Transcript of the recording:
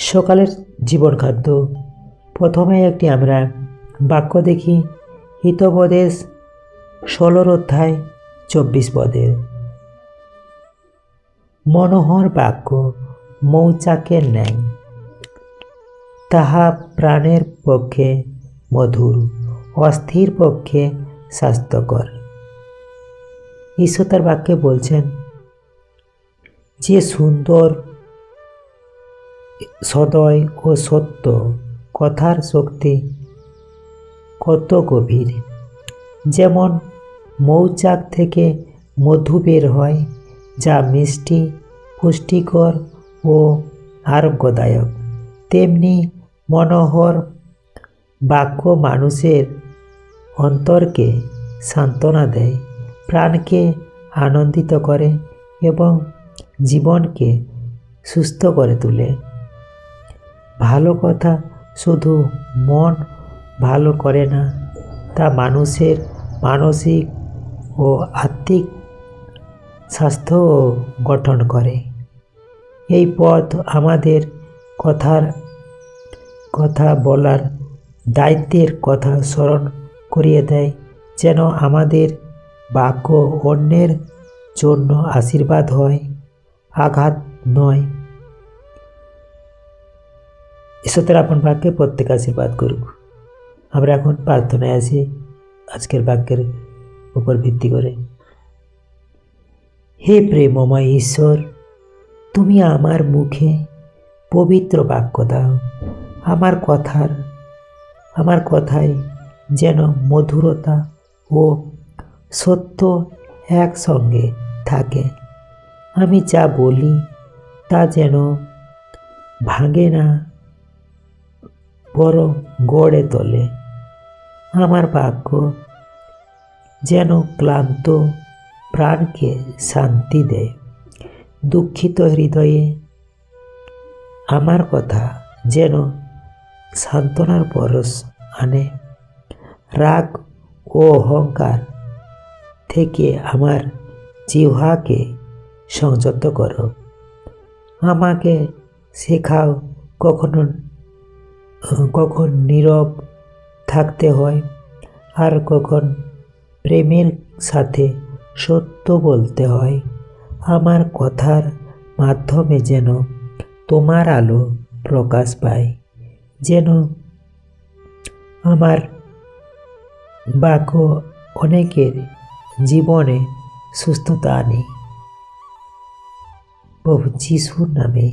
সকালের জীবন খাদ্য। প্রথমে একটি আমরা বাক্য দেখি, হিতোপদেশ 16 অধ্যায় 24 পদের। মনোহর বাক্য মৌচাকের ন্যায়, তাহা প্রাণের পক্ষে মধুর, অস্থির পক্ষে স্বাস্থ্যকর। ঈশ্বর তার বাক্যে বলছেন যে সুন্দর, সদয় ও সত্য কথার শক্তি কত গভীর। যেমন মৌচাক থেকে মধু বের হয়, যা মিষ্টি, পুষ্টিকর ও আরোগ্যদায়ক, তেমনি মনোহর বাক্য মানুষের অন্তরকে সান্ত্বনা দেয়, প্রাণকে আনন্দিত করে এবং জীবনকে সুস্থ করে তোলে। ভালো কথা শুধু মন ভালো করে না, তা মানুষের মানসিক ও আত্মিক স্বাস্থ্যও গঠন করে। এই পথ আমাদের কথা বলার দায়িত্বের কথা স্মরণ করিয়ে দেয়, যেন আমাদের বাক্য অন্যের জন্য আশীর্বাদ হয়, আঘাত নয়। ঈশ্বর আপন বাক্যে প্রত্যেক আশীর্বাদ করুক। আমরা এখন প্রার্থনায় আসি আজকের বাক্যের উপর ভিত্তি করে। হে প্রেমময় ঈশ্বর, তুমি আমার মুখে পবিত্র বাক্য দাও। আমার কথায় যেন মধুরতা ও সত্য একসঙ্গে থাকে। আমি যা বলি তা যেন ভাঙে না, বরং গড়ে তোলে। আমার বাক্য যেন ক্লান্ত প্রাণকে শান্তি দেয়। দুঃখিত হৃদয়ে আমার কথা যেন সান্ত্বনার পরশ আনে। রাগ ও অহংকার থেকে আমার জিহ্বাকে সংযত করো। আমাকে শেখাও কখন নীরব থাকতে হয় আর কখন প্রেমের সাথে সত্য বলতে হয়। আমার কথার মাধ্যমে যেন তোমার আলো প্রকাশ পায়, যেন আমার বাক্য অনেকের জীবনে সুস্থতা আনে। প্রভু যিশুর নামে